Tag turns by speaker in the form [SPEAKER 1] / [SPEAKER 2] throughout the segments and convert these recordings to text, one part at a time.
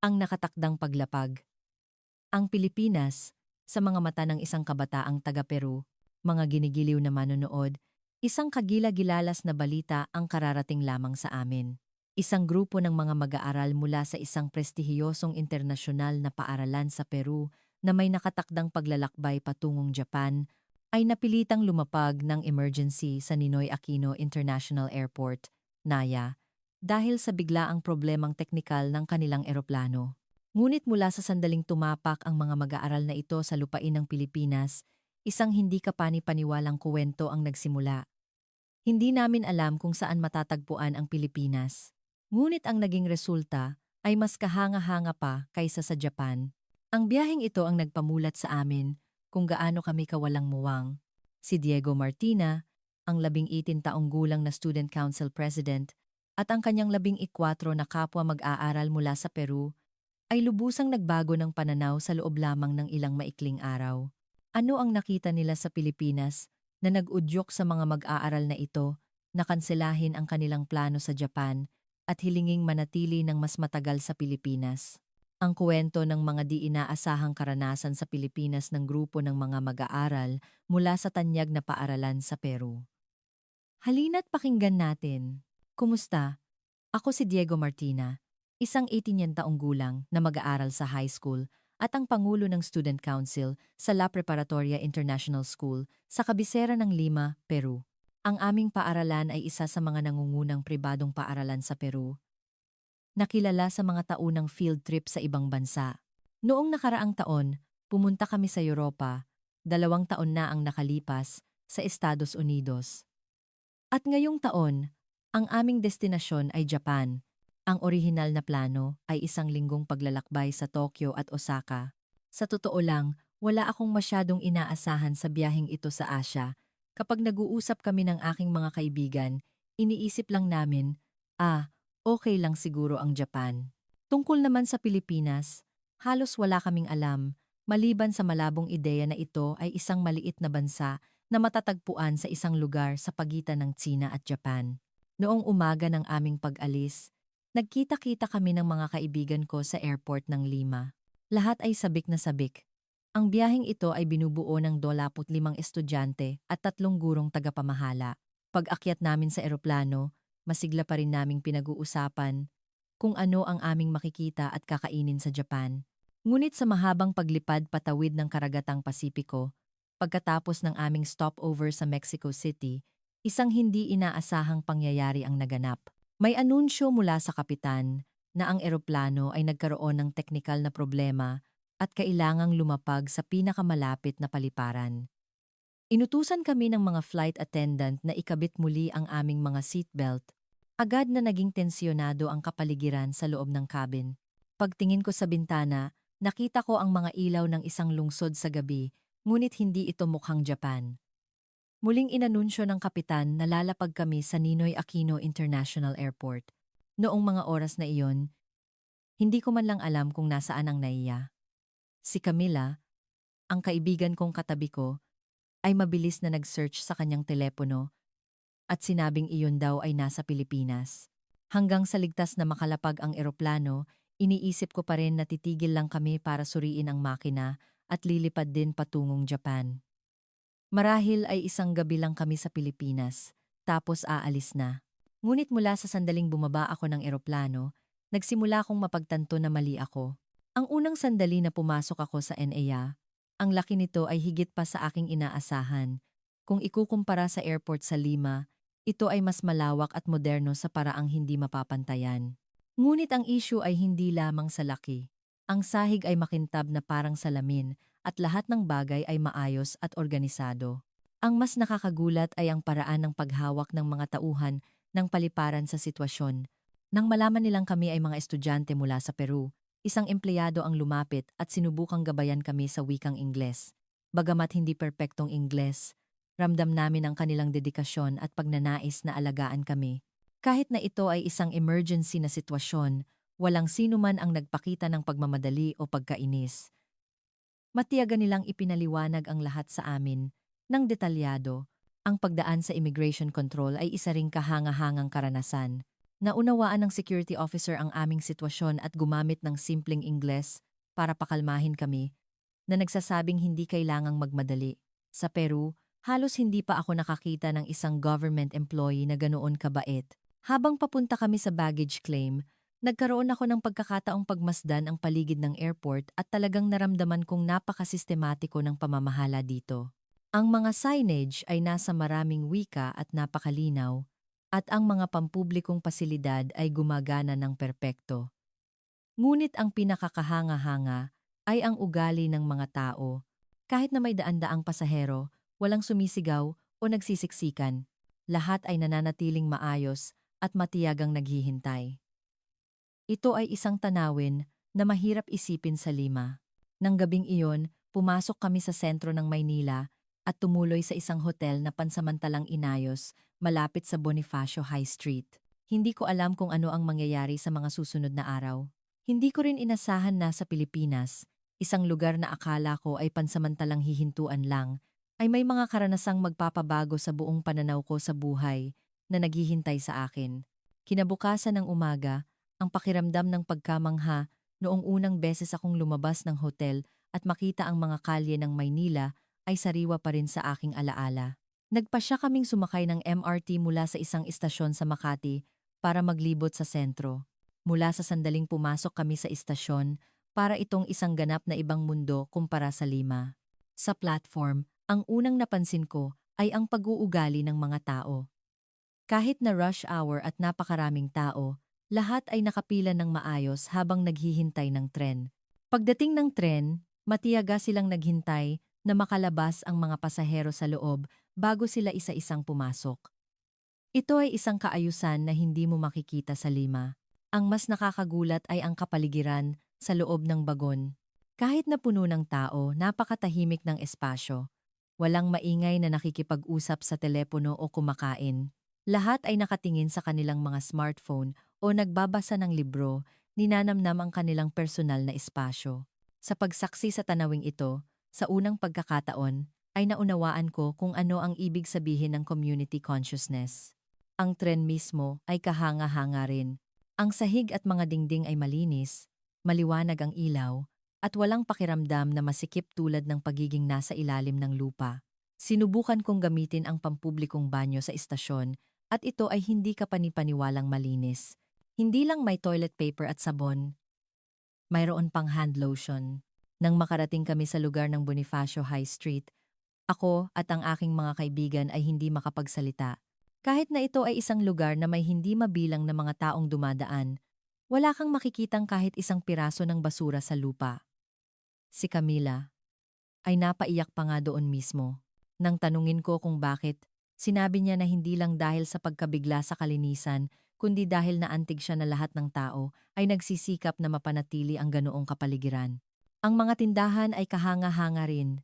[SPEAKER 1] Ang nakatakdang paglapag. Ang Pilipinas, sa mga mata ng isang kabataang taga-Peru, mga ginigiliw na manonood, isang kagila-gilalas na balita ang kararating lamang sa amin. Isang grupo ng mga mag-aaral mula sa isang prestihiyosong internasyonal na paaralan sa Peru na may nakatakdang paglalakbay patungong Japan ay napilitang lumapag ng emergency sa Ninoy Aquino International Airport, NAIA, dahil sa biglaang problemang teknikal ng kanilang eroplano. Ngunit mula sa sandaling tumapak ang mga mag-aaral na ito sa lupain ng Pilipinas, isang hindi kapani-paniwalang kuwento ang nagsimula. Hindi namin alam kung saan matatagpuan ang Pilipinas. Ngunit ang naging resulta ay mas kahanga-hanga pa kaysa sa Japan. Ang biyaheng ito ang nagpamulat sa amin kung gaano kami kawalang muwang. Si Diego Martina, ang 18 taong gulang na Student Council President, at ang kanyang 14 na kapwa mag-aaral mula sa Peru, ay lubusang nagbago ng pananaw sa loob lamang ng ilang maikling araw. Ano ang nakita nila sa Pilipinas na nag-udyok sa mga mag-aaral na ito na kanselahin ang kanilang plano sa Japan at hilinging manatili ng mas matagal sa Pilipinas? Ang kwento ng mga di inaasahang karanasan sa Pilipinas ng grupo ng mga mag-aaral mula sa tanyag na paaralan sa Peru. Halina't pakinggan natin. Kumusta? Ako si Diego Martina, isang 18 taong gulang na mag-aaral sa high school at ang pangulo ng Student Council sa La Preparatoria International School sa kabisera ng Lima, Peru. Ang aming paaralan ay isa sa mga nangungunang pribadong paaralan sa Peru, nakilala sa mga taunang field trip sa ibang bansa. Noong nakaraang taon, pumunta kami sa Europa, 2 taon na ang nakalipas, sa Estados Unidos. At ngayong taon, ang aming destinasyon ay Japan. Ang orihinal na plano ay 1 linggong paglalakbay sa Tokyo at Osaka. Sa totoo lang, wala akong masyadong inaasahan sa biyaheng ito sa Asya. Kapag nag-uusap kami ng aking mga kaibigan, iniisip lang namin, okay lang siguro ang Japan. Tungkol naman sa Pilipinas, halos wala kaming alam, maliban sa malabong ideya na ito ay isang maliit na bansa na matatagpuan sa isang lugar sa pagitan ng Tsina at Japan. Noong umaga ng aming pag-alis, nagkita-kita kami ng mga kaibigan ko sa airport ng Lima. Lahat ay sabik na sabik. Ang biyaheng ito ay binubuo ng 25 estudyante at 3 gurong tagapamahala. Pag-akyat namin sa eroplano, masigla pa rin naming pinag-uusapan kung ano ang aming makikita at kakainin sa Japan. Ngunit sa mahabang paglipad patawid ng karagatang Pasipiko, pagkatapos ng aming stopover sa Mexico City, isang hindi inaasahang pangyayari ang naganap. May anunsyo mula sa kapitan na ang eroplano ay nagkaroon ng teknikal na problema at kailangang lumapag sa pinakamalapit na paliparan. Inutusan kami ng mga flight attendant na ikabit muli ang aming mga seatbelt. Agad na naging tensyonado ang kapaligiran sa loob ng cabin. Pagtingin ko sa bintana, nakita ko ang mga ilaw ng isang lungsod sa gabi, ngunit hindi ito mukhang Japan. Muling inanunsyo ng kapitan na lalapag kami sa Ninoy Aquino International Airport. Noong mga oras na iyon, hindi ko man lang alam kung nasaan ang Naiya. Si Camila, ang kaibigan kong katabi ko, ay mabilis na nag-search sa kanyang telepono at sinabing iyon daw ay nasa Pilipinas. Hanggang sa ligtas na makalapag ang eroplano, iniisip ko pa rin na titigil lang kami para suriin ang makina at lilipad din patungong Japan. Marahil ay isang gabi lang kami sa Pilipinas, tapos aalis na. Ngunit mula sa sandaling bumaba ako ng eroplano, nagsimula akong mapagtanto na mali ako. Ang unang sandali na pumasok ako sa NAIA, ang laki nito ay higit pa sa aking inaasahan. Kung ikukumpara sa airport sa Lima, ito ay mas malawak at moderno sa paraang hindi mapapantayan. Ngunit ang issue ay hindi lamang sa laki. Ang sahig ay makintab na parang salamin at lahat ng bagay ay maayos at organisado. Ang mas nakakagulat ay ang paraan ng paghawak ng mga tauhan ng paliparan sa sitwasyon. Nang malaman nilang kami ay mga estudyante mula sa Peru, isang empleyado ang lumapit at sinubukang gabayan kami sa wikang Ingles. Bagamat hindi perpektong Ingles, ramdam namin ang kanilang dedikasyon at pagnanais na alagaan kami. Kahit na ito ay isang emergency na sitwasyon, walang sino man ang nagpakita ng pagmamadali o pagkainis. Matiyaga nilang ipinaliwanag ang lahat sa amin ng detalyado. Ang pagdaan sa immigration control ay isa ring kahanga-hangang karanasan. Naunawaan ng security officer ang aming sitwasyon at gumamit ng simpleng Ingles para pakalmahin kami na nagsasabing hindi kailangang magmadali. Sa Peru, halos hindi pa ako nakakita ng isang government employee na ganoon kabait. Habang papunta kami sa baggage claim, nagkaroon ako ng pagkakataong pagmasdan ang paligid ng airport at talagang naramdaman kong napakasistematiko ng pamamahala dito. Ang mga signage ay nasa maraming wika at napakalinaw, at ang mga pampublikong pasilidad ay gumagana ng perpekto. Ngunit ang pinakakahanga-hanga ay ang ugali ng mga tao. Kahit na may daan-daang pasahero, walang sumisigaw o nagsisiksikan. Lahat ay nananatiling maayos at matiyagang naghihintay. Ito ay isang tanawin na mahirap isipin sa Lima. Nang gabing iyon, pumasok kami sa sentro ng Maynila at tumuloy sa isang hotel na pansamantalang inayos malapit sa Bonifacio High Street. Hindi ko alam kung ano ang mangyayari sa mga susunod na araw. Hindi ko rin inasahan na sa Pilipinas, isang lugar na akala ko ay pansamantalang hihintuan lang, ay may mga karanasang magpapabago sa buong pananaw ko sa buhay na naghihintay sa akin. Kinabukasan ng umaga, ang pakiramdam ng pagkamangha noong unang beses akong lumabas ng hotel at makita ang mga kalye ng Maynila ay sariwa pa rin sa aking alaala. Nagpasya kaming sumakay ng MRT mula sa isang istasyon sa Makati para maglibot sa sentro. Mula sa sandaling pumasok kami sa istasyon, para itong isang ganap na ibang mundo kumpara sa Lima. Sa platform, ang unang napansin ko ay ang pag-uugali ng mga tao. Kahit na rush hour at napakaraming tao, lahat ay nakapila ng maayos habang naghihintay ng tren. Pagdating ng tren, matiyaga silang naghintay na makalabas ang mga pasahero sa loob bago sila isa-isang pumasok. Ito ay isang kaayusan na hindi mo makikita sa Lima. Ang mas nakakagulat ay ang kapaligiran sa loob ng bagon. Kahit na puno ng tao, napakatahimik ng espasyo. Walang maingay na nakikipag-usap sa telepono o kumakain. Lahat ay nakatingin sa kanilang mga smartphone o nagbabasa ng libro, ninanamnam ang kanilang personal na espasyo. Sa pagsaksi sa tanawing ito, sa unang pagkakataon, ay naunawaan ko kung ano ang ibig sabihin ng community consciousness. Ang tren mismo ay kahanga-hanga rin. Ang sahig at mga dingding ay malinis, maliwanag ang ilaw, at walang pakiramdam na masikip tulad ng pagiging nasa ilalim ng lupa. Sinubukan kong gamitin ang pampublikong banyo sa istasyon at ito ay hindi kapanipaniwalang malinis. Hindi lang may toilet paper at sabon, mayroon pang hand lotion. Nang makarating kami sa lugar ng Bonifacio High Street, ako at ang aking mga kaibigan ay hindi makapagsalita. Kahit na ito ay isang lugar na may hindi mabilang na mga taong dumadaan, wala kang makikitang kahit isang piraso ng basura sa lupa. Si Camila ay napaiyak pa nga doon mismo. Nang tanungin ko kung bakit, sinabi niya na hindi lang dahil sa pagkabigla sa kalinisan, kundi dahil naantig siya na lahat ng tao ay nagsisikap na mapanatili ang ganoong kapaligiran. Ang mga tindahan ay kahanga-hanga rin.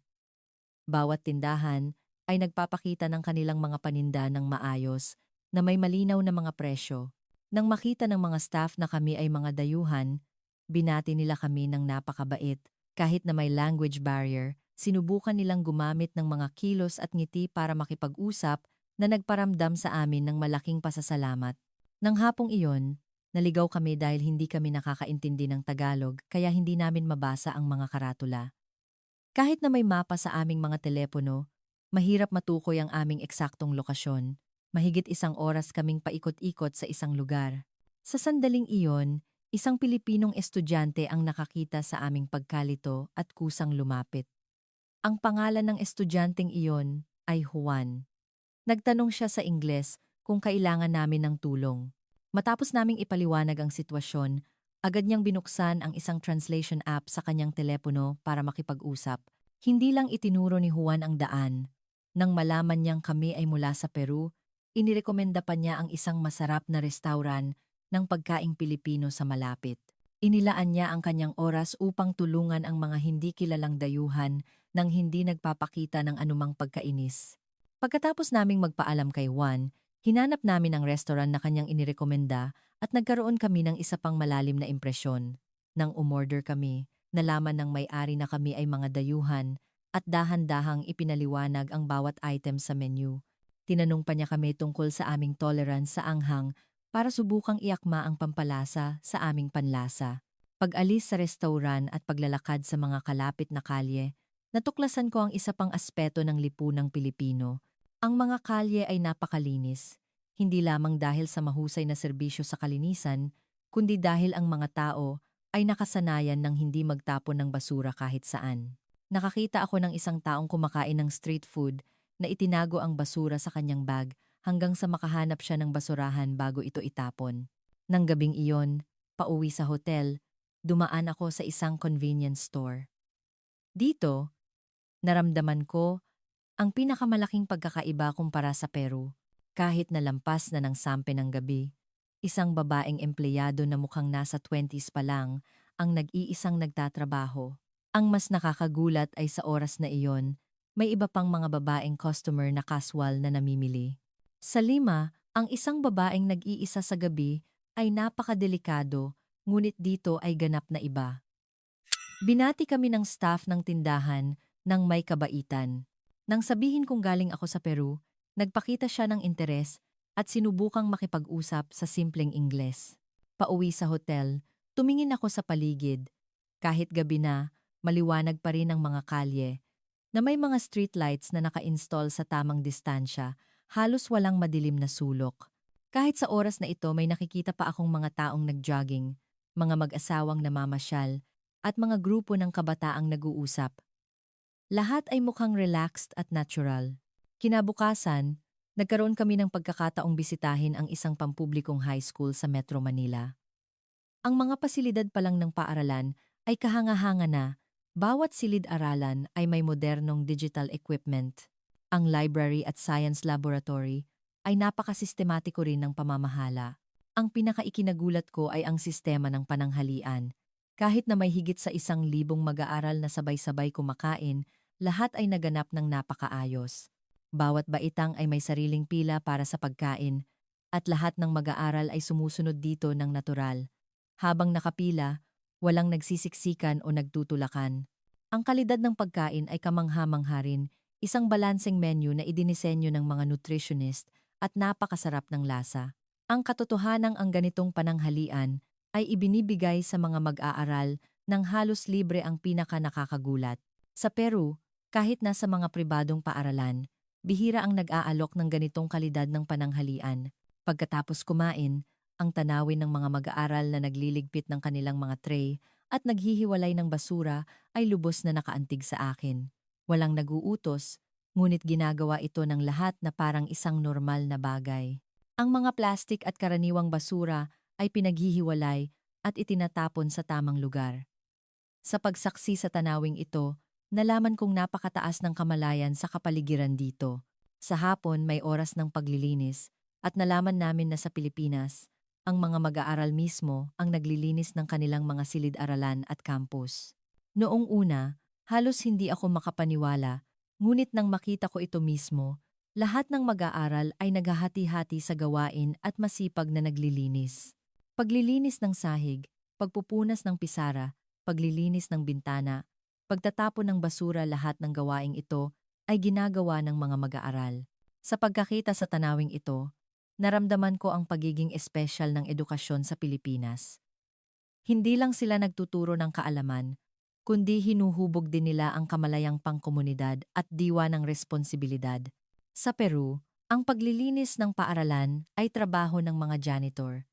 [SPEAKER 1] Bawat tindahan ay nagpapakita ng kanilang mga paninda ng maayos na may malinaw na mga presyo. Nang makita ng mga staff na kami ay mga dayuhan, binati nila kami ng napakabait. Kahit na may language barrier, sinubukan nilang gumamit ng mga kilos at ngiti para makipag-usap na nagparamdam sa amin ng malaking pasasalamat. Nang hapong iyon, naligaw kami dahil hindi kami nakakaintindi ng Tagalog kaya hindi namin mabasa ang mga karatula. Kahit na may mapa sa aming mga telepono, mahirap matukoy ang aming eksaktong lokasyon. Mahigit 1 oras kaming paikot-ikot sa isang lugar. Sa sandaling iyon, isang Pilipinong estudyante ang nakakita sa aming pagkalito at kusang lumapit. Ang pangalan ng estudyanteng iyon ay Juan. Nagtanong siya sa Ingles kung kailangan namin ng tulong. Matapos naming ipaliwanag ang sitwasyon, agad niyang binuksan ang isang translation app sa kanyang telepono para makipag-usap. Hindi lang itinuro ni Juan ang daan. Nang malaman niyang kami ay mula sa Peru, inirekomenda pa niya ang isang masarap na restauran ng pagkaing Pilipino sa malapit. Inilaan niya ang kanyang oras upang tulungan ang mga hindi kilalang dayuhan nang hindi nagpapakita ng anumang pagkainis. Pagkatapos naming magpaalam kay Juan, hinanap namin ang restaurant na kanyang inirekomenda at nagkaroon kami ng isa pang malalim na impresyon. Nang umorder kami, nalaman ng may-ari na kami ay mga dayuhan at dahan-dahang ipinaliwanag ang bawat item sa menu. Tinanong pa niya kami tungkol sa aming tolerance sa anghang para subukang iakma ang pampalasa sa aming panlasa. Pag-alis sa restauran at paglalakad sa mga kalapit na kalye, natuklasan ko ang isa pang aspeto ng lipunang Pilipino. Ang mga kalye ay napakalinis, hindi lamang dahil sa mahusay na serbisyo sa kalinisan, kundi dahil ang mga tao ay nakasanayan ng hindi magtapon ng basura kahit saan. Nakakita ako ng isang taong kumakain ng street food na itinago ang basura sa kanyang bag hanggang sa makahanap siya ng basurahan bago ito itapon. Nang gabing iyon, pauwi sa hotel, dumaan ako sa isang convenience store. Dito, naramdaman ko ang pinakamalaking pagkakaiba kumpara sa Peru. Kahit na lampas na ng sampe ng gabi, isang babaeng empleyado na mukhang nasa 20s pa lang ang nag-iisang nagtatrabaho. Ang mas nakakagulat ay sa oras na iyon, may iba pang mga babaeng customer na casual na namimili. Sa Lima, ang isang babaeng nag-iisa sa gabi ay napakadelikado, ngunit dito ay ganap na iba. Binati kami ng staff ng tindahan ng may kabaitan. Nang sabihin kong galing ako sa Peru, nagpakita siya ng interes at sinubukang makipag-usap sa simpleng Ingles. Pauwi sa hotel, tumingin ako sa paligid. Kahit gabi na, maliwanag pa rin ang mga kalye, na may mga streetlights na naka-install sa tamang distansya, halos walang madilim na sulok. Kahit sa oras na ito may nakikita pa akong mga taong nag-jogging, mga mag-asawang namamasyal, at mga grupo ng kabataang nag-uusap. Lahat ay mukhang relaxed at natural. Kinabukasan, nagkaroon kami ng pagkakataong bisitahin ang isang pampublikong high school sa Metro Manila. Ang mga pasilidad pa lang ng paaralan ay kahanga-hanga na. Bawat silid-aralan ay may modernong digital equipment. Ang library at science laboratory ay napakasistematiko rin ng pamamahala. Ang pinakaikinagulat ko ay ang sistema ng pananghalian. Kahit na may higit sa 1,000 mag-aaral na sabay-sabay kumakain, lahat ay naganap ng napakaayos. Bawat baitang ay may sariling pila para sa pagkain, at lahat ng mag-aaral ay sumusunod dito ng natural. Habang nakapila, walang nagsisiksikan o nagtutulakan. Ang kalidad ng pagkain ay kamangha-mangha rin, isang balanseng menu na idinisenyo ng mga nutritionist at napakasarap ng lasa. Ang katotohanang ang ganitong pananghalian ay ibinibigay sa mga mag-aaral ng halos libre ang pinaka-nakakagulat. Sa Peru, kahit nasa mga pribadong paaralan, bihira ang nag-aalok ng ganitong kalidad ng pananghalian. Pagkatapos kumain, ang tanawin ng mga mag-aaral na nagliligpit ng kanilang mga tray at naghihiwalay ng basura ay lubos na nakaantig sa akin. Walang naguutos, ngunit ginagawa ito ng lahat na parang isang normal na bagay. Ang mga plastik at karaniwang basura ay pinaghihiwalay at itinatapon sa tamang lugar. Sa pagsaksi sa tanawing ito, nalaman kong napakataas ng kamalayan sa kapaligiran dito. Sa hapon may oras ng paglilinis at nalaman namin na sa Pilipinas, ang mga mag-aaral mismo ang naglilinis ng kanilang mga silid-aralan at campus. Noong una, halos hindi ako makapaniwala, ngunit nang makita ko ito mismo, lahat ng mag-aaral ay naghahati-hati sa gawain at masipag na naglilinis. Paglilinis ng sahig, pagpupunas ng pisara, paglilinis ng bintana, pagtatapon ng basura, lahat ng gawaing ito ay ginagawa ng mga mag-aaral. Sa pagkakita sa tanawing ito, naramdaman ko ang pagiging espesyal ng edukasyon sa Pilipinas. Hindi lang sila nagtuturo ng kaalaman, kundi hinuhubog din nila ang kamalayang pangkomunidad at diwa ng responsibilidad. Sa Peru, ang paglilinis ng paaralan ay trabaho ng mga janitor.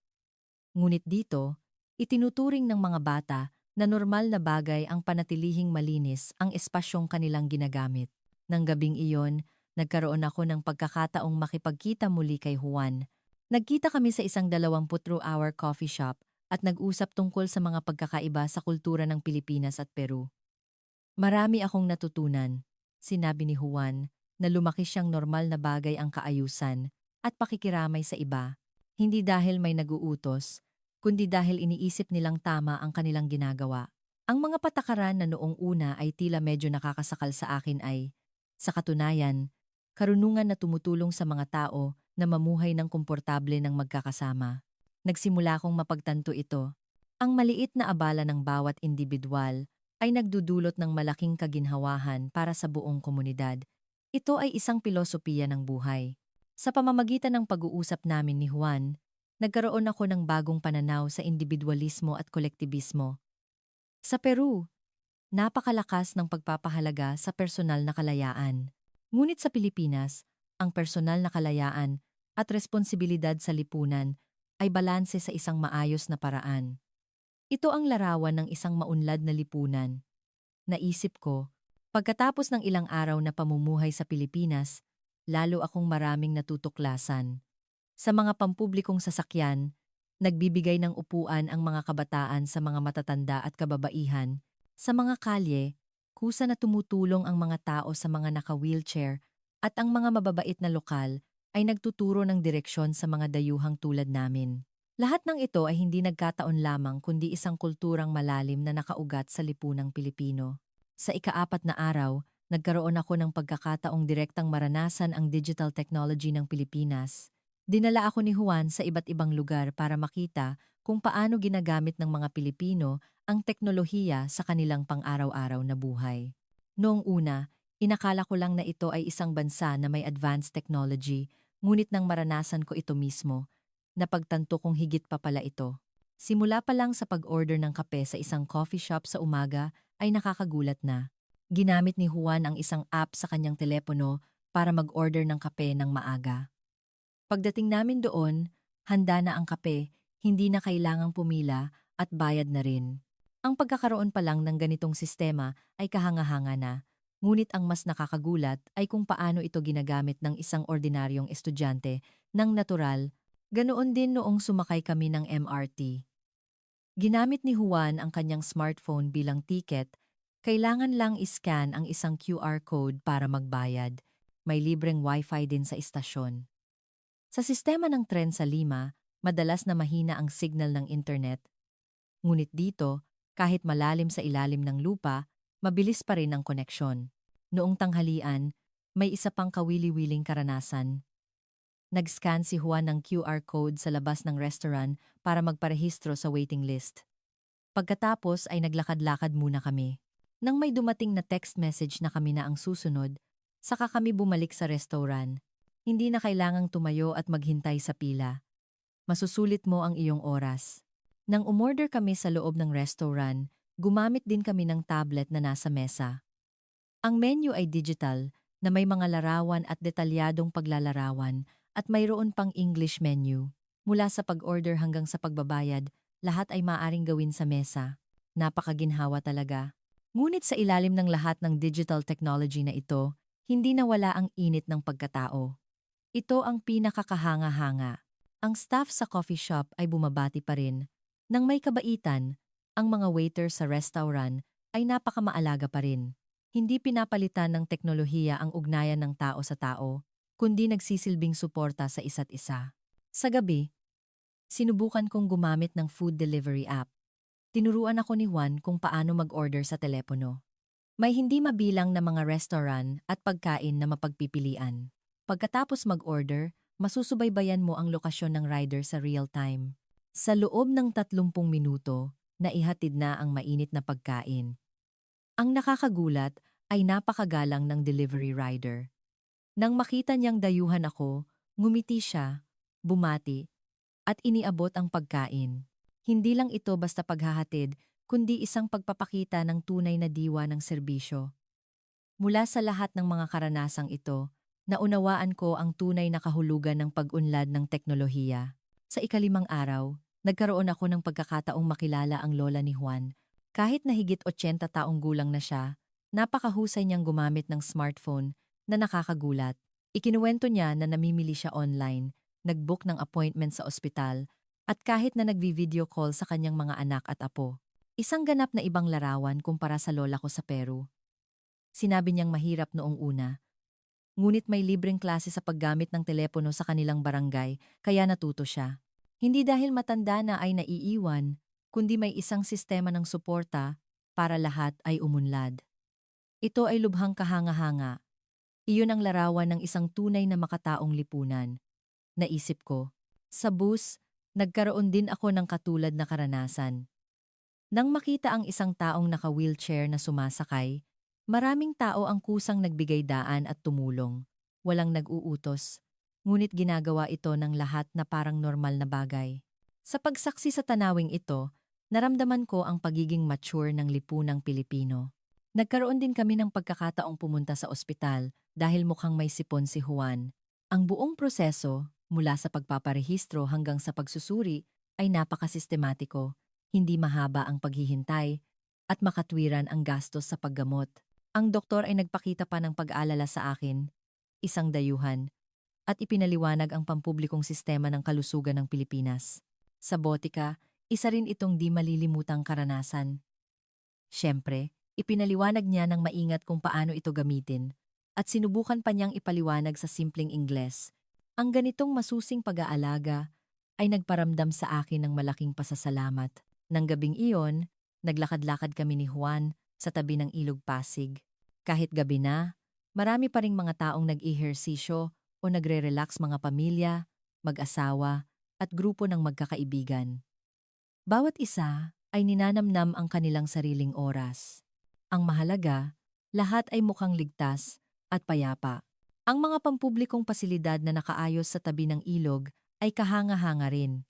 [SPEAKER 1] Ngunit dito, itinuturing ng mga bata na normal na bagay ang panatilihing malinis ang espasyong kanilang ginagamit. Nang gabing iyon, nagkaroon ako ng pagkakataong makipagkita muli kay Juan. Nagkita kami sa isang 24-hour coffee shop at nag-usap tungkol sa mga pagkakaiba sa kultura ng Pilipinas at Peru. Marami akong natutunan, sinabi ni Juan, na lumaki siyang normal na bagay ang kaayusan at pakikiramay sa iba, hindi dahil may naguutos, kundi dahil iniisip nilang tama ang kanilang ginagawa. Ang mga patakaran na noong una ay tila medyo nakakasakal sa akin ay, sa katunayan, karunungan na tumutulong sa mga tao na mamuhay ng komportable ng magkakasama. Nagsimula akong mapagtanto ito. Ang maliit na abala ng bawat individual ay nagdudulot ng malaking kaginhawahan para sa buong komunidad. Ito ay isang pilosopiya ng buhay. Sa pamamagitan ng pag-uusap namin ni Juan, nagkaroon ako ng bagong pananaw sa individualismo at kolektibismo. Sa Peru, napakalakas ng pagpapahalaga sa personal na kalayaan. Ngunit sa Pilipinas, ang personal na kalayaan at responsibilidad sa lipunan ay balanse sa isang maayos na paraan. Ito ang larawan ng isang maunlad na lipunan. Naisip ko, pagkatapos ng ilang araw na pamumuhay sa Pilipinas, lalo akong maraming natutuklasan. Sa mga pampublikong sasakyan, nagbibigay ng upuan ang mga kabataan sa mga matatanda at kababaihan. Sa mga kalye, kusa na tumutulong ang mga tao sa mga naka-wheelchair at ang mga mababait na lokal ay nagtuturo ng direksyon sa mga dayuhang tulad namin. Lahat ng ito ay hindi nagkataon lamang kundi isang kulturang malalim na nakaugat sa lipunang Pilipino. Sa ika-4 na araw, nagkaroon ako ng pagkakataong direktang maranasan ang digital technology ng Pilipinas. Dinala ako ni Juan sa iba't ibang lugar para makita kung paano ginagamit ng mga Pilipino ang teknolohiya sa kanilang pang-araw-araw na buhay. Noong una, inakala ko lang na ito ay isang bansa na may advanced technology, ngunit nang maranasan ko ito mismo, napagtanto kong higit pa pala ito. Simula pa lang sa pag-order ng kape sa isang coffee shop sa umaga ay nakakagulat na. Ginamit ni Juan ang isang app sa kanyang telepono para mag-order ng kape ng maaga. Pagdating namin doon, handa na ang kape, hindi na kailangang pumila at bayad na rin. Ang pagkakaroon pa lang ng ganitong sistema ay kahanga-hanga na, ngunit ang mas nakakagulat ay kung paano ito ginagamit ng isang ordinaryong estudyante ng natural. Ganoon din noong sumakay kami ng MRT. Ginamit ni Juan ang kanyang smartphone bilang ticket, kailangan lang iscan ang isang QR code para magbayad. May libreng wifi din sa istasyon. Sa sistema ng tren sa Lima, madalas na mahina ang signal ng internet. Ngunit dito, kahit malalim sa ilalim ng lupa, mabilis pa rin ang koneksyon. Noong tanghalian, may isa pang kawili-wiling karanasan. Nag-scan si Juan ng QR code sa labas ng restaurant para magparehistro sa waiting list. Pagkatapos ay naglakad-lakad muna kami. Nang may dumating na text message na kami na ang susunod, saka kami bumalik sa restaurant. Hindi na kailangang tumayo at maghintay sa pila. Masusulit mo ang iyong oras. Nang umorder kami sa loob ng restaurant, gumamit din kami ng tablet na nasa mesa. Ang menu ay digital na may mga larawan at detalyadong paglalarawan at mayroon pang English menu. Mula sa pag-order hanggang sa pagbabayad, lahat ay maaaring gawin sa mesa. Napakaginhawa talaga. Ngunit sa ilalim ng lahat ng digital technology na ito, hindi nawala ang init ng pagkatao. Ito ang pinakakahanga-hanga. Ang staff sa coffee shop ay bumabati pa rin. Nang may kabaitan, ang mga waiter sa restaurant ay napakamaalaga pa rin. Hindi pinapalitan ng teknolohiya ang ugnayan ng tao sa tao, kundi nagsisilbing suporta sa isa't isa. Sa gabi, sinubukan kong gumamit ng food delivery app. Tinuruan ako ni Juan kung paano mag-order sa telepono. May hindi mabilang na mga restaurant at pagkain na mapagpipilian. Pagkatapos mag-order, masusubaybayan mo ang lokasyon ng rider sa real time. Sa loob ng 30 minuto, naihatid na ang mainit na pagkain. Ang nakakagulat ay napakagalang ng delivery rider. Nang makita niyang dayuhan ako, ngumiti siya, bumati, at iniabot ang pagkain. Hindi lang ito basta paghahatid, kundi isang pagpapakita ng tunay na diwa ng serbisyo. Mula sa lahat ng mga karanasang ito, naunawaan ko ang tunay na kahulugan ng pag-unlad ng teknolohiya. Sa ika-5 araw, nagkaroon ako ng pagkakataong makilala ang lola ni Juan. Kahit na higit 80 taong gulang na siya, napakahusay niyang gumamit ng smartphone na nakakagulat. Ikinuwento niya na namimili siya online, nag-book ng appointment sa ospital, at kahit na nagvi-video call sa kanyang mga anak at apo. Isang ganap na ibang larawan kumpara sa lola ko sa Peru. Sinabi niyang mahirap noong una. Ngunit may libreng klase sa paggamit ng telepono sa kanilang barangay, kaya natuto siya. Hindi dahil matanda na ay naiiwan, kundi may isang sistema ng suporta para lahat ay umunlad. Ito ay lubhang kahanga-hanga. Iyon ang larawan ng isang tunay na makataong lipunan. Naisip ko, sa bus, nagkaroon din ako ng katulad na karanasan. Nang makita ang isang taong naka-wheelchair na sumasakay, maraming tao ang kusang nagbigay daan at tumulong. Walang nag-uutos. ngunit ginagawa ito ng lahat na parang normal na bagay. Sa pagsaksi sa tanawing ito, naramdaman ko ang pagiging mature ng lipunang Pilipino. Nagkaroon din kami ng pagkakataong pumunta sa ospital dahil mukhang may sipon si Juan. Ang buong proseso, mula sa pagpaparehistro hanggang sa pagsusuri, ay napakasistematiko, hindi mahaba ang paghihintay, at makatwiran ang gastos sa paggamot. Ang doktor ay nagpakita pa ng pag-aalala sa akin, isang dayuhan, at ipinaliwanag ang pampublikong sistema ng kalusugan ng Pilipinas. Sa botika, isa rin itong di malilimutang karanasan. Siyempre, ipinaliwanag niya ng maingat kung paano ito gamitin, at sinubukan pa niyang ipaliwanag sa simpleng Ingles. Ang ganitong masusing pag-aalaga ay nagparamdam sa akin ng malaking pasasalamat. Nang gabing iyon, naglakad-lakad kami ni Juan sa tabi ng Ilog Pasig. Kahit gabi na, marami pa ring mga taong nag-ehersisyo o nagre-relax, mga pamilya, mag-asawa, at grupo ng magkakaibigan. Bawat isa ay ninanamnam ang kanilang sariling oras. Ang mahalaga, lahat ay mukhang ligtas at payapa. Ang mga pampublikong pasilidad na nakaayos sa tabi ng ilog ay kahanga-hanga rin.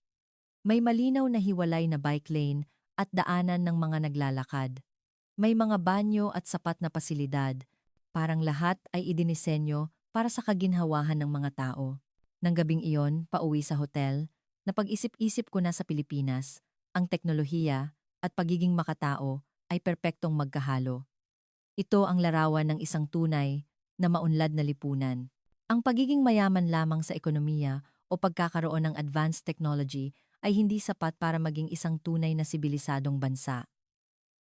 [SPEAKER 1] May malinaw na hiwalay na bike lane at daanan ng mga naglalakad. May mga banyo at sapat na pasilidad. Parang lahat ay idinisenyo para sa kaginhawahan ng mga tao. Nang gabing iyon, pauwi sa hotel, napag-isip-isip ko na sa Pilipinas, ang teknolohiya at pagiging makatao ay perpektong magkahalo. Ito ang larawan ng isang tunay na maunlad na lipunan. Ang pagiging mayaman lamang sa ekonomiya o pagkakaroon ng advanced technology ay hindi sapat para maging isang tunay na sibilisadong bansa.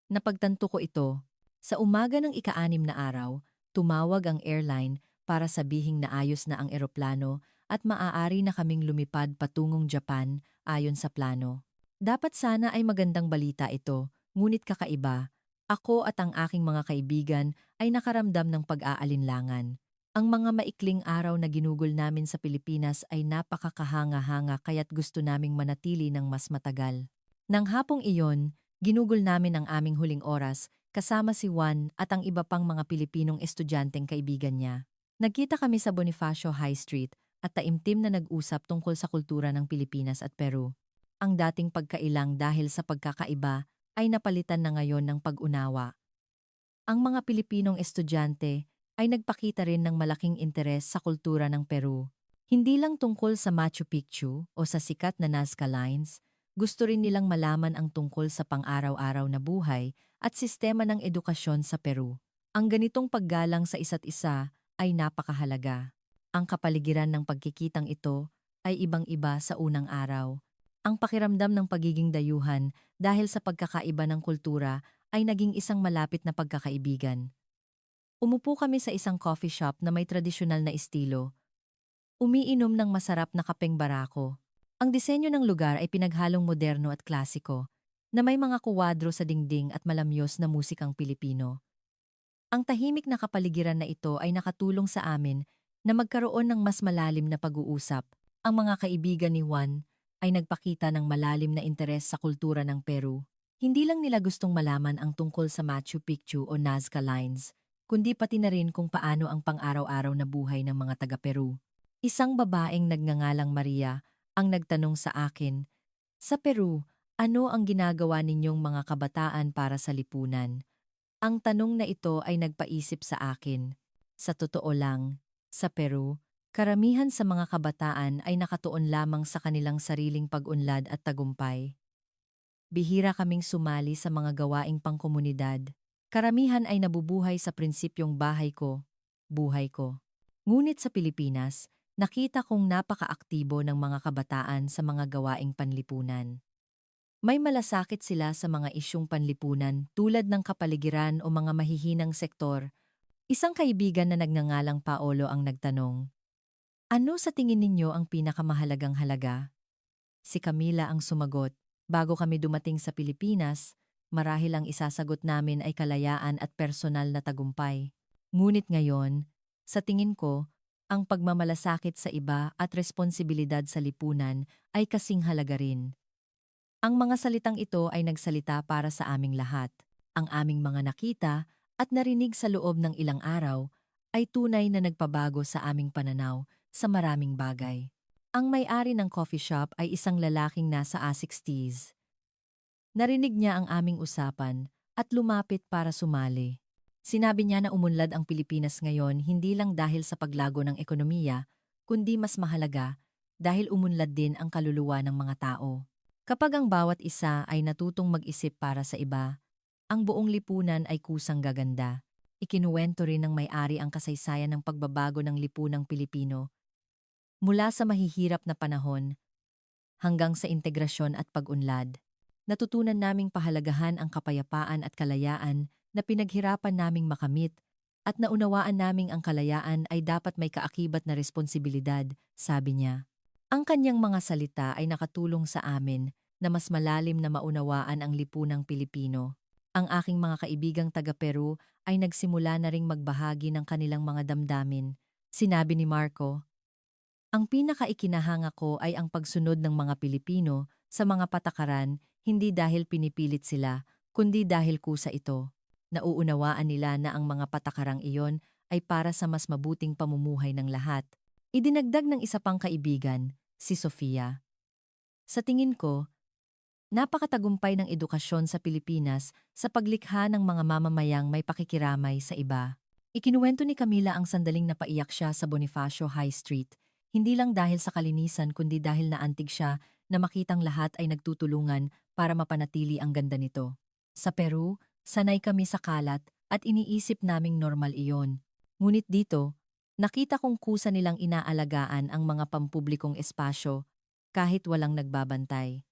[SPEAKER 1] Napagtanto ko ito, sa umaga ng ika-6 na araw, tumawag ang airline para sabihing naayos na ang eroplano at maaari na kaming lumipad patungong Japan ayon sa plano. Dapat sana ay magandang balita ito, ngunit kakaiba. Ako at ang aking mga kaibigan ay nakaramdam ng pag-aalinlangan. Ang mga maikling araw na ginugol namin sa Pilipinas ay napakakahanga-hanga kaya't gusto naming manatili ng mas matagal. Nang hapong iyon, ginugol namin ang aming huling oras kasama si Juan at ang iba pang mga Pilipinong estudyanteng kaibigan niya. Nagkita kami sa Bonifacio High Street at taimtim na nag-usap tungkol sa kultura ng Pilipinas at Peru. Ang dating pagkailang dahil sa pagkakaiba ay napalitan na ngayon ng pag-unawa. Ang mga Pilipinong estudyante ay nagpakita rin ng malaking interes sa kultura ng Peru. Hindi lang tungkol sa Machu Picchu o sa sikat na Nazca Lines, gusto rin nilang malaman ang tungkol sa pang-araw-araw na buhay at sistema ng edukasyon sa Peru. Ang ganitong paggalang sa isa't isa ay napakahalaga. Ang kapaligiran ng pagkikitang ito ay ibang-iba sa unang araw. Ang pakiramdam ng pagiging dayuhan dahil sa pagkakaiba ng kultura ay naging isang malapit na pagkakaibigan. Umupo kami sa isang coffee shop na may tradisyonal na estilo. Umiinom ng masarap na kapeng barako. Ang disenyo ng lugar ay pinaghalong moderno at klasiko, na may mga kuwadro sa dingding at malamyos na musikang Pilipino. Ang tahimik na kapaligiran na ito ay nakatulong sa amin na magkaroon ng mas malalim na pag-uusap. Ang mga kaibigan ni Juan ay nagpakita ng malalim na interes sa kultura ng Peru. Hindi lang nila gustong malaman ang tungkol sa Machu Picchu o Nazca Lines, kundi pati na rin kung paano ang pang-araw-araw na buhay ng mga taga-Peru. Isang babaeng nagngangalang Maria ang nagtanong sa akin, "Sa Peru, ano ang ginagawa ninyong mga kabataan para sa lipunan?" Ang tanong na ito ay nagpaisip sa akin. Sa totoo lang, sa Peru, karamihan sa mga kabataan ay nakatuon lamang sa kanilang sariling pag-unlad at tagumpay. Bihira kaming sumali sa mga gawaing pangkomunidad. Karamihan ay nabubuhay sa prinsipyong bahay ko, buhay ko. Ngunit sa Pilipinas, nakita kong napakaaktibo ng mga kabataan sa mga gawaing panlipunan. May malasakit sila sa mga isyung panlipunan tulad ng kapaligiran o mga mahihinang sektor. Isang kaibigan na nagngangalang Paolo ang nagtanong, "Ano sa tingin ninyo ang pinakamahalagang halaga?" Si Camila ang sumagot, "Bago kami dumating sa Pilipinas, marahil ang isasagot namin ay kalayaan at personal na tagumpay. Ngunit ngayon, sa tingin ko, ang pagmamalasakit sa iba at responsibilidad sa lipunan ay kasing halaga rin." Ang mga salitang ito ay nagsalita para sa aming lahat. Ang aming mga nakita at narinig sa loob ng ilang araw ay tunay na nagpabago sa aming pananaw sa maraming bagay. Ang may-ari ng coffee shop ay isang lalaking nasa A60s. Narinig niya ang aming usapan at lumapit para sumali. Sinabi niya na umunlad ang Pilipinas ngayon hindi lang dahil sa paglago ng ekonomiya, kundi mas mahalaga dahil umunlad din ang kaluluwa ng mga tao. Kapag ang bawat isa ay natutong mag-isip para sa iba, ang buong lipunan ay kusang gaganda. Ikinuwento rin ng may-ari ang kasaysayan ng pagbabago ng lipunang Pilipino mula sa mahihirap na panahon hanggang sa integrasyon at pag-unlad. Natutunan naming pahalagahan ang kapayapaan at kalayaan na pinaghirapan naming makamit at naunawaan naming ang kalayaan ay dapat may kaakibat na responsibilidad, sabi niya. Ang kanyang mga salita ay nakatulong sa amin na mas malalim na maunawaan ang lipunang Pilipino. Ang aking mga kaibigang taga-Peru ay nagsimula na ring magbahagi ng kanilang mga damdamin. Sinabi ni Marco, ang pinakaikinahanga ko ay ang pagsunod ng mga Pilipino sa mga patakaran hindi dahil pinipilit sila, kundi dahil kusa ito. Nauunawaan nila na ang mga patakarang iyon ay para sa mas mabuting pamumuhay ng lahat. Idinagdag ng isa pang kaibigan, si Sofia. Sa tingin ko, napakatagumpay ng edukasyon sa Pilipinas sa paglikha ng mga mamamayang may pakikiramay sa iba. Ikinuwento ni Camila ang sandaling napaiyak siya sa Bonifacio High Street, hindi lang dahil sa kalinisan kundi dahil naantig siya na makitang lahat ay nagtutulungan para mapanatili ang ganda nito. Sa Peru, sanay kami sa kalat at iniisip naming normal iyon. Ngunit dito, nakita kong kusa nilang inaalagaan ang mga pampublikong espasyo kahit walang nagbabantay.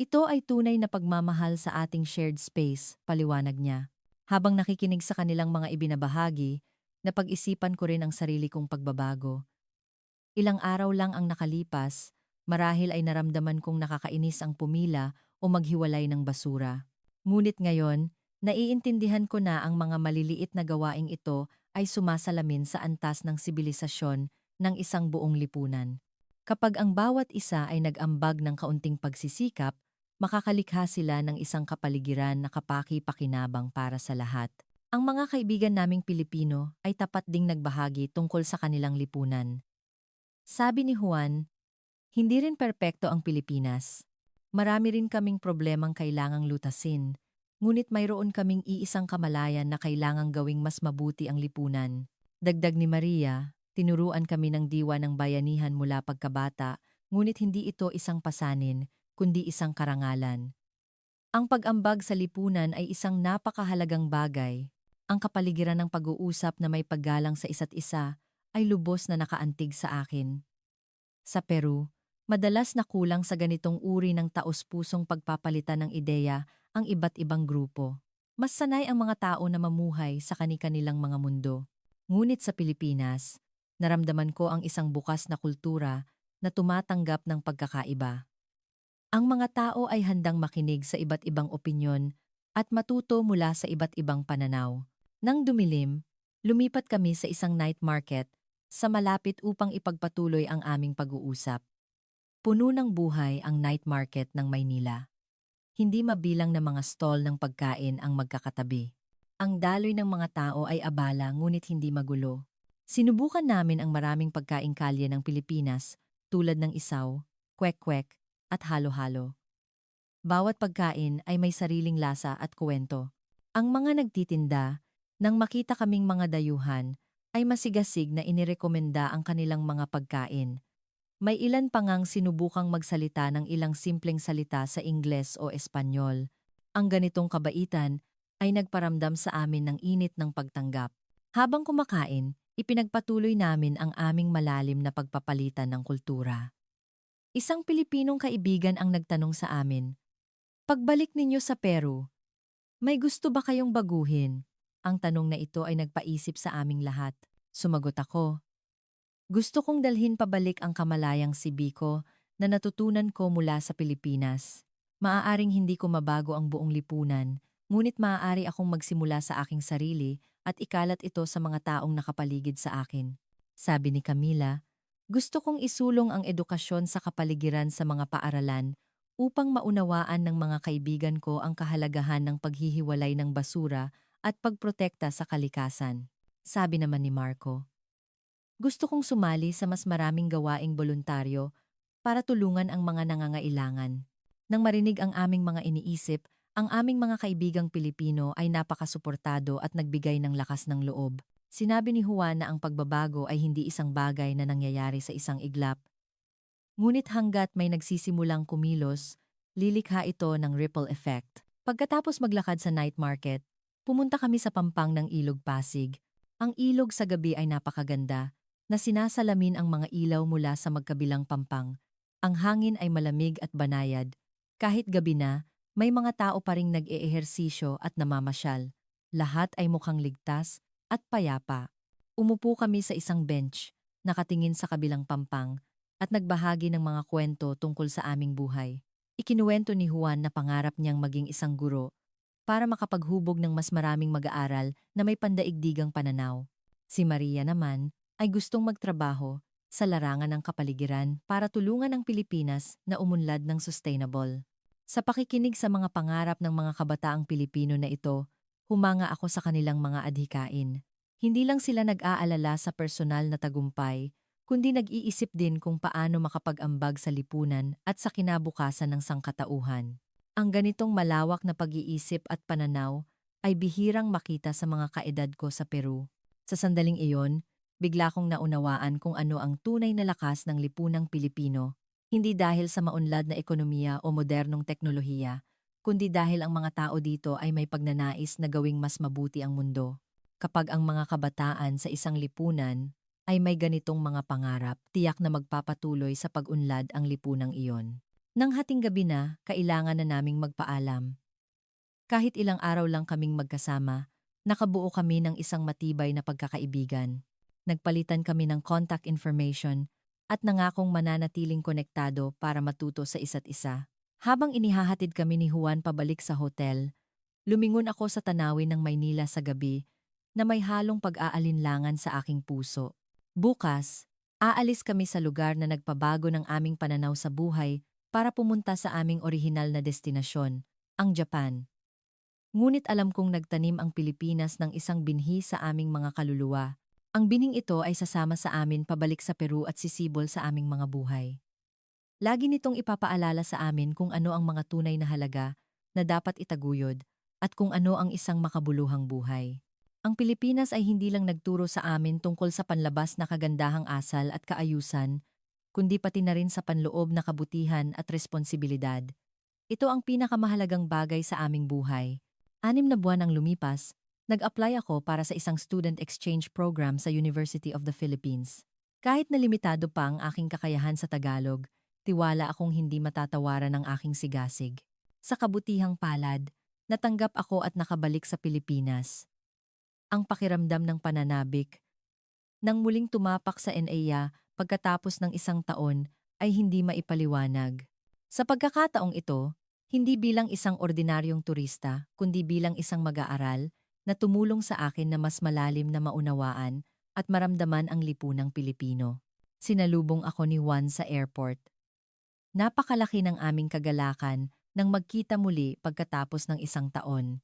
[SPEAKER 1] Ito ay tunay na pagmamahal sa ating shared space, paliwanag niya. Habang nakikinig sa kanilang mga ibinabahagi, napag-isipan ko rin ang sarili kong pagbabago. Ilang araw lang ang nakalipas, marahil ay naramdaman kong nakakainis ang pumila o maghiwalay ng basura. Ngunit ngayon, naiintindihan ko na ang mga maliliit na gawaing ito ay sumasalamin sa antas ng sibilisasyon ng isang buong lipunan. Kapag ang bawat isa ay nag-ambag ng kaunting pagsisikap, makakalikha sila ng isang kapaligiran na kapaki-pakinabang para sa lahat. Ang mga kaibigan naming Pilipino ay tapat ding nagbahagi tungkol sa kanilang lipunan. Sabi ni Juan, hindi rin perpekto ang Pilipinas. Marami rin kaming problemang kailangang lutasin, ngunit mayroon kaming iisang kamalayan na kailangang gawing mas mabuti ang lipunan. Dagdag ni Maria, tinuruan kami ng diwa ng bayanihan mula pagkabata, ngunit hindi ito isang pasanin, kundi isang karangalan. Ang pag-ambag sa lipunan ay isang napakahalagang bagay. Ang kapaligiran ng pag-uusap na may paggalang sa isa't isa ay lubos na nakaantig sa akin. Sa Peru, madalas na kulang sa ganitong uri ng taos-pusong pagpapalitan ng ideya ang iba't ibang grupo. Mas sanay ang mga tao na mamuhay sa kani-kanilang mga mundo. Ngunit sa Pilipinas, naramdaman ko ang isang bukas na kultura na tumatanggap ng pagkakaiba. Ang mga tao ay handang makinig sa iba't ibang opinyon at matuto mula sa iba't ibang pananaw. Nang dumilim, lumipat kami sa isang night market sa malapit upang ipagpatuloy ang aming pag-uusap. Puno ng buhay ang night market ng Maynila. Hindi mabilang na mga stall ng pagkain ang magkakatabi. Ang daloy ng mga tao ay abala ngunit hindi magulo. Sinubukan namin ang maraming pagkaing kalye ng Pilipinas tulad ng isaw, kwek-kwek, at halo-halo. Bawat pagkain ay may sariling lasa at kuwento. Ang mga nagtitinda, nang makita kaming mga dayuhan, ay masigasig na inirekomenda ang kanilang mga pagkain. May ilan pa ngang sinubukang magsalita ng ilang simpleng salita sa Ingles o Espanyol. Ang ganitong kabaitan ay nagparamdam sa amin ng init ng pagtanggap. Habang kumakain, ipinagpatuloy namin ang aming malalim na pagpapalitan ng kultura. Isang Pilipinong kaibigan ang nagtanong sa amin, pagbalik ninyo sa Peru, may gusto ba kayong baguhin? Ang tanong na ito ay nagpaisip sa aming lahat. Sumagot ako, gusto kong dalhin pabalik ang kamalayang si Biko na natutunan ko mula sa Pilipinas. Maaaring hindi ko mabago ang buong lipunan, ngunit maaari akong magsimula sa aking sarili at ikalat ito sa mga taong nakapaligid sa akin. Sabi ni Camila, gusto kong isulong ang edukasyon sa kapaligiran sa mga paaralan upang maunawaan ng mga kaibigan ko ang kahalagahan ng paghihiwalay ng basura at pagprotekta sa kalikasan. Sabi naman ni Marco, Gusto kong sumali sa mas maraming gawaing voluntaryo para tulungan ang mga nangangailangan. Nang marinig ang aming mga iniisip, ang aming mga kaibigang Pilipino ay napakasuportado at nagbigay ng lakas ng loob. Sinabi ni Juan na ang pagbabago ay hindi isang bagay na nangyayari sa isang iglap. Ngunit hanggat may nagsisimulang kumilos, lilikha ito ng ripple effect. Pagkatapos maglakad sa night market, pumunta kami sa pampang ng Ilog Pasig. Ang ilog sa gabi ay napakaganda, na sinasalamin ang mga ilaw mula sa magkabilang pampang. Ang hangin ay malamig at banayad. Kahit gabi na, may mga tao pa ring nag-eehersisyo at namamasyal. Lahat ay mukhang ligtas at payapa. Umupo kami sa isang bench, nakatingin sa kabilang pampang, at nagbahagi ng mga kwento tungkol sa aming buhay. Ikinuwento ni Juan na pangarap niyang maging isang guro para makapaghubog ng mas maraming mag-aaral na may pandaigdigang pananaw. Si Maria naman ay gustong magtrabaho sa larangan ng kapaligiran para tulungan ang Pilipinas na umunlad ng sustainable. Sa pakikinig sa mga pangarap ng mga kabataang Pilipino na ito, humanga ako sa kanilang mga adhikain. Hindi lang sila nag-aalala sa personal na tagumpay, kundi nag-iisip din kung paano makapag-ambag sa lipunan at sa kinabukasan ng sangkatauhan. Ang ganitong malawak na pag-iisip at pananaw ay bihirang makita sa mga kaedad ko sa Peru. Sa sandaling iyon, bigla kong naunawaan kung ano ang tunay na lakas ng lipunang Pilipino, hindi dahil sa maunlad na ekonomiya o modernong teknolohiya, kundi dahil ang mga tao dito ay may pagnanais na gawing mas mabuti ang mundo. Kapag ang mga kabataan sa isang lipunan ay may ganitong mga pangarap, tiyak na magpapatuloy sa pag-unlad ang lipunang iyon. Nang hating gabi na, kailangan na naming magpaalam. Kahit ilang araw lang kaming magkasama, nakabuo kami ng isang matibay na pagkakaibigan. Nagpalitan kami ng contact information at nangakong mananatiling konektado para matuto sa isa't isa. Habang inihahatid kami ni Juan pabalik sa hotel, lumingon ako sa tanawin ng Maynila sa gabi na may halong pag-aalinlangan sa aking puso. Bukas, aalis kami sa lugar na nagpabago ng aming pananaw sa buhay para pumunta sa aming orihinal na destinasyon, ang Japan. Ngunit alam kong nagtanim ang Pilipinas ng isang binhi sa aming mga kaluluwa. Ang bining ito ay sasama sa amin pabalik sa Peru at sisibol sa aming mga buhay. Lagi nitong ipapaalala sa amin kung ano ang mga tunay na halaga na dapat itaguyod at kung ano ang isang makabuluhang buhay. Ang Pilipinas ay hindi lang nagturo sa amin tungkol sa panlabas na kagandahang asal at kaayusan, kundi pati na rin sa panloob na kabutihan at responsibilidad. Ito ang pinakamahalagang bagay sa aming buhay. 6 na buwan ang lumipas, nag-apply ako para sa isang student exchange program sa University of the Philippines. Kahit na limitado pa ang aking kakayahan sa Tagalog, tiwala akong hindi matatawaran ang aking sigasig. Sa kabutihang palad, natanggap ako at nakabalik sa Pilipinas. Ang pakiramdam ng pananabik, nang muling tumapak sa NAIA pagkatapos ng isang taon, ay hindi maipaliwanag. Sa pagkakataong ito, hindi bilang isang ordinaryong turista, kundi bilang isang mag-aaral na tumulong sa akin na mas malalim na maunawaan at maramdaman ang lipunang Pilipino. Sinalubong ako ni Juan sa airport. Napakalaki ng aming kagalakan nang magkita muli pagkatapos ng isang taon.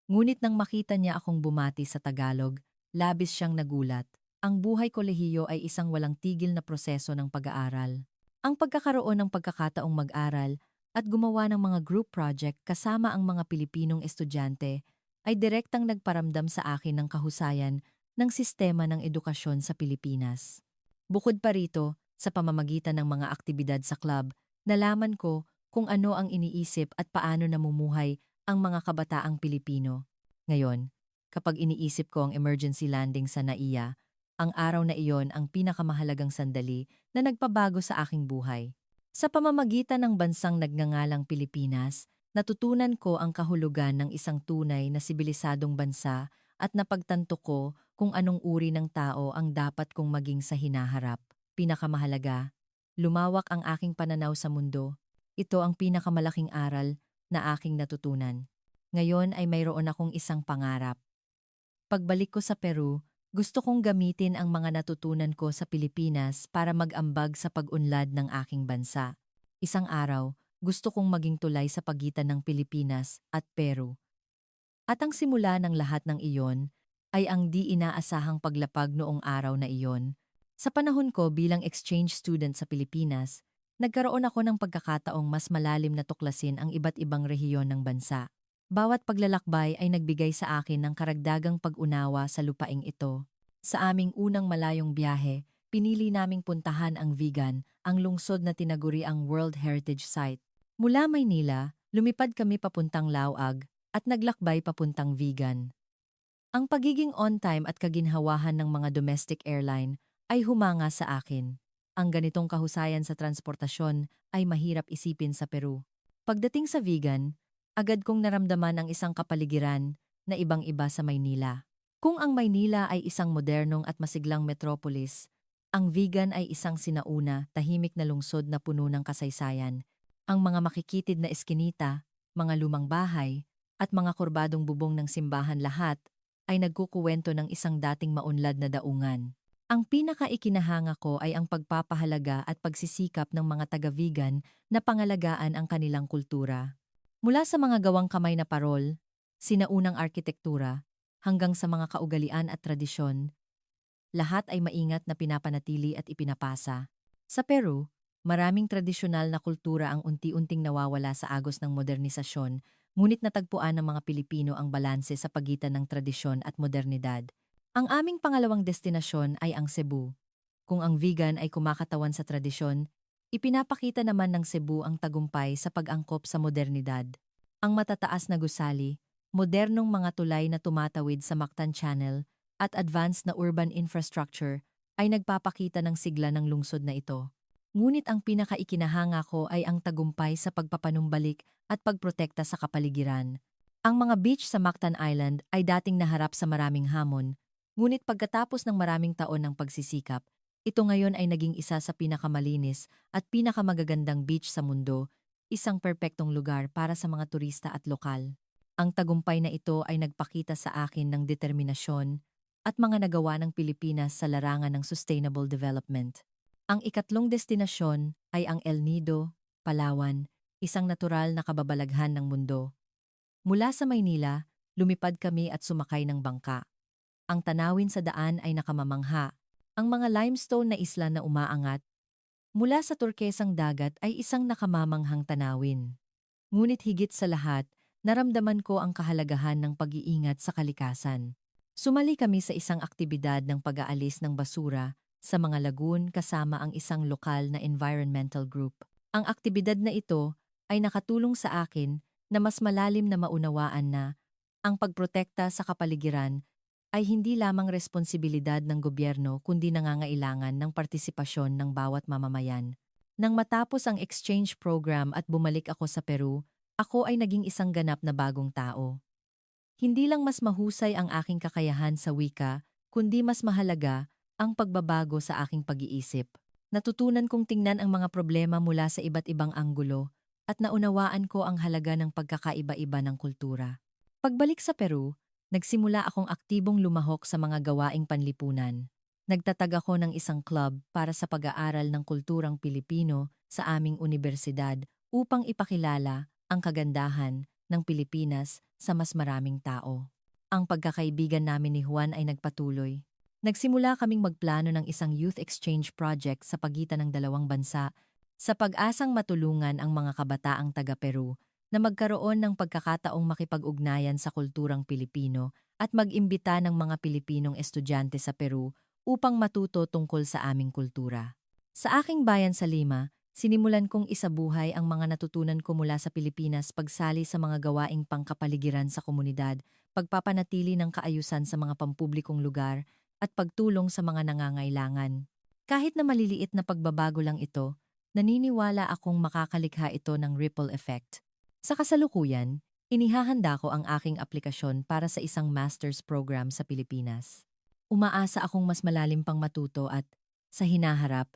[SPEAKER 1] Ngunit nang makita niya akong bumati sa Tagalog, labis siyang nagulat. Ang buhay kolehiyo ay isang walang tigil na proseso ng pag-aaral. Ang pagkakaroon ng pagkakataong mag-aral at gumawa ng mga group project kasama ang mga Pilipinong estudyante ay direktang nagparamdam sa akin ng kahusayan ng sistema ng edukasyon sa Pilipinas. Bukod pa rito, sa pamamagitan ng mga aktibidad sa club, nalaman ko kung ano ang iniisip at paano namumuhay ang mga kabataang Pilipino. Ngayon, kapag iniisip ko ang emergency landing sa NAIA, ang araw na iyon ang pinakamahalagang sandali na nagpabago sa aking buhay. Sa pamamagitan ng bansang nagngangalang Pilipinas, natutunan ko ang kahulugan ng isang tunay na sibilisadong bansa at napagtanto ko kung anong uri ng tao ang dapat kong maging sa hinaharap. Pinakamahalaga, lumawak ang aking pananaw sa mundo. Ito ang pinakamalaking aral na aking natutunan. Ngayon ay mayroon akong isang pangarap. Pagbalik ko sa Peru, gusto kong gamitin ang mga natutunan ko sa Pilipinas para mag-ambag sa pag-unlad ng aking bansa. Isang araw, gusto kong maging tulay sa pagitan ng Pilipinas at Peru. At ang simula ng lahat ng iyon ay ang di inaasahang paglapag noong araw na iyon, Sa panahon ko bilang exchange student sa Pilipinas, nagkaroon ako ng pagkakataong mas malalim na tuklasin ang iba't ibang rehiyon ng bansa. Bawat paglalakbay ay nagbigay sa akin ng karagdagang pag-unawa sa lupaing ito. Sa aming unang malayong biyahe, pinili naming puntahan ang Vigan, ang lungsod na tinaguri ang World Heritage Site. Mula Maynila, lumipad kami papuntang Lauag at naglakbay papuntang Vigan. Ang pagiging on-time at kaginhawahan ng mga domestic airline ay humanga sa akin. Ang ganitong kahusayan sa transportasyon ay mahirap isipin sa Peru. Pagdating sa Vigan, agad kong naramdaman ang isang kapaligiran na ibang-iba sa Maynila. Kung ang Maynila ay isang modernong at masiglang metropolis, ang Vigan ay isang sinauna, tahimik na lungsod na puno ng kasaysayan. Ang mga makikitid na eskinita, mga lumang bahay, at mga kurbadong bubong ng simbahan lahat ay nagkukuwento ng isang dating maunlad na daungan. Ang pinakaikinahanga ko ay ang pagpapahalaga at pagsisikap ng mga taga-Vigan na pangalagaan ang kanilang kultura. Mula sa mga gawang kamay na parol, sinaunang arkitektura, hanggang sa mga kaugalian at tradisyon, lahat ay maingat na pinapanatili at ipinapasa. Sa Peru, maraming tradisyonal na kultura ang unti-unting nawawala sa agos ng modernisasyon, ngunit natagpuan ng mga Pilipino ang balanse sa pagitan ng tradisyon at modernidad. Ang aming pangalawang destinasyon ay ang Cebu. Kung ang Vigan ay kumakatawan sa tradisyon, ipinapakita naman ng Cebu ang tagumpay sa pag-angkop sa modernidad. Ang matataas na gusali, modernong mga tulay na tumatawid sa Mactan Channel, at advanced na urban infrastructure ay nagpapakita ng sigla ng lungsod na ito. Ngunit ang pinakaikinahanga ko ay ang tagumpay sa pagpapanumbalik at pagprotekta sa kapaligiran. Ang mga beach sa Mactan Island ay dating naharap sa maraming hamon, ngunit pagkatapos ng maraming taon ng pagsisikap, ito ngayon ay naging isa sa pinakamalinis at pinakamagagandang beach sa mundo, isang perpektong lugar para sa mga turista at lokal. Ang tagumpay na ito ay nagpakita sa akin ng determinasyon at mga nagawa ng Pilipinas sa larangan ng sustainable development. Ang ikatlong destinasyon ay ang El Nido, Palawan, isang natural na kababalaghan ng mundo. Mula sa Maynila, lumipad kami at sumakay ng bangka. Ang tanawin sa daan ay nakamamangha. Ang mga limestone na isla na umaangat mula sa turkesang dagat ay isang nakamamanghang tanawin. Ngunit higit sa lahat, naramdaman ko ang kahalagahan ng pag-iingat sa kalikasan. Sumali kami sa isang aktibidad ng pag-aalis ng basura sa mga lagoon kasama ang isang lokal na environmental group. Ang aktibidad na ito ay nakatulong sa akin na mas malalim na maunawaan na ang pagprotekta sa kapaligiran ay hindi lamang responsibilidad ng gobyerno kundi nangangailangan ng partisipasyon ng bawat mamamayan. Nang matapos ang exchange program at bumalik ako sa Peru, ako ay naging isang ganap na bagong tao. Hindi lang mas mahusay ang aking kakayahan sa wika, kundi mas mahalaga ang pagbabago sa aking pag-iisip. Natutunan kong tingnan ang mga problema mula sa iba't ibang anggulo at naunawaan ko ang halaga ng pagkakaiba-iba ng kultura. Pagbalik sa Peru, nagsimula akong aktibong lumahok sa mga gawaing panlipunan. Nagtatag ako ng isang club para sa pag-aaral ng kulturang Pilipino sa aming universidad upang ipakilala ang kagandahan ng Pilipinas sa mas maraming tao. Ang pagkakaibigan namin ni Juan ay nagpatuloy. Nagsimula kaming magplano ng isang youth exchange project sa pagitan ng dalawang bansa sa pag-asang matulungan ang mga kabataang taga-Peru na magkaroon ng pagkakataong makipag-ugnayan sa kulturang Pilipino at mag-imbita ng mga Pilipinong estudyante sa Peru upang matuto tungkol sa aming kultura. Sa aking bayan sa Lima, sinimulan kong isabuhay ang mga natutunan ko mula sa Pilipinas pagsali sa mga gawaing pangkapaligiran sa komunidad, pagpapanatili ng kaayusan sa mga pampublikong lugar, at pagtulong sa mga nangangailangan. Kahit na maliliit na pagbabago lang ito, naniniwala akong makakalikha ito ng ripple effect. Sa kasalukuyan, inihahanda ko ang aking aplikasyon para sa isang master's program sa Pilipinas. Umaasa akong mas malalim pang matuto at, sa hinaharap,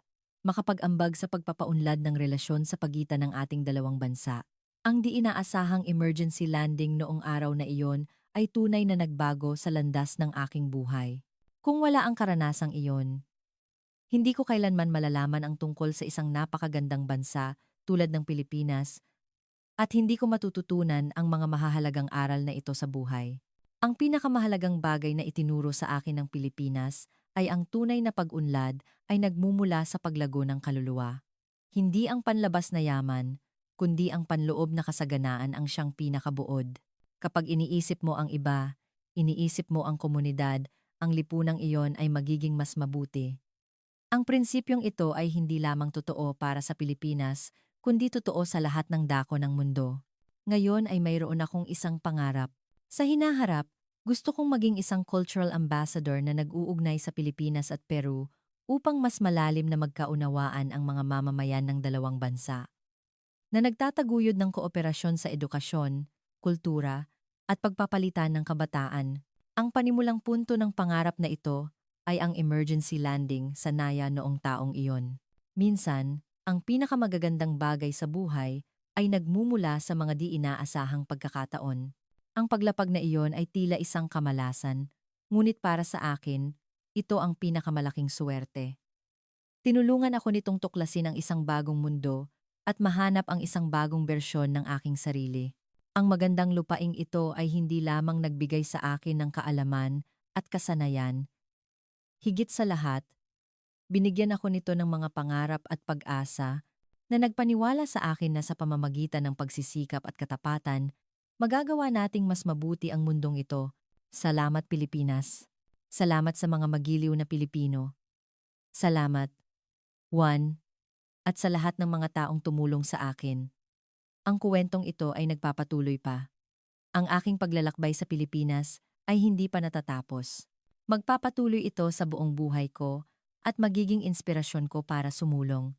[SPEAKER 1] makapag-ambag sa pagpapaunlad ng relasyon sa pagitan ng ating dalawang bansa. Ang di inaasahang emergency landing noong araw na iyon ay tunay na nagbago sa landas ng aking buhay. Kung wala ang karanasang iyon, hindi ko kailanman malalaman ang tungkol sa isang napakagandang bansa tulad ng Pilipinas at hindi ko matututunan ang mga mahahalagang aral na ito sa buhay. Ang pinakamahalagang bagay na itinuro sa akin ng Pilipinas ay ang tunay na pag-unlad ay nagmumula sa paglago ng kaluluwa. Hindi ang panlabas na yaman, kundi ang panloob na kasaganaan ang siyang pinakabuod. Kapag iniisip mo ang iba, iniisip mo ang komunidad, ang lipunang iyon ay magiging mas mabuti. Ang prinsipyong ito ay hindi lamang totoo para sa Pilipinas, kundi totoo sa lahat ng dako ng mundo. Ngayon ay mayroon akong isang pangarap. Sa hinaharap, gusto kong maging isang cultural ambassador na nag-uugnay sa Pilipinas at Peru upang mas malalim na magkaunawaan ang mga mamamayan ng dalawang bansa. Na nagtataguyod ng kooperasyon sa edukasyon, kultura, at pagpapalitan ng kabataan. Ang panimulang punto ng pangarap na ito ay ang emergency landing sa Naya noong taong iyon. Minsan, ang pinakamagagandang bagay sa buhay ay nagmumula sa mga di inaasahang pagkakataon. Ang paglapag na iyon ay tila isang kamalasan, ngunit para sa akin, ito ang pinakamalaking suwerte. Tinulungan ako nitong tuklasin ang isang bagong mundo at mahanap ang isang bagong bersyon ng aking sarili. Ang magandang lupaing ito ay hindi lamang nagbigay sa akin ng kaalaman at kasanayan. Higit sa lahat, binigyan ako nito ng mga pangarap at pag-asa na nagpaniwala sa akin na sa pamamagitan ng pagsisikap at katapatan, magagawa nating mas mabuti ang mundong ito. Salamat Pilipinas. Salamat sa mga magiliw na Pilipino. Salamat, Juan, at sa lahat ng mga taong tumulong sa akin. Ang kuwentong ito ay nagpapatuloy pa. Ang aking paglalakbay sa Pilipinas ay hindi pa natatapos. Magpapatuloy ito sa buong buhay ko at magiging inspirasyon ko para sumulong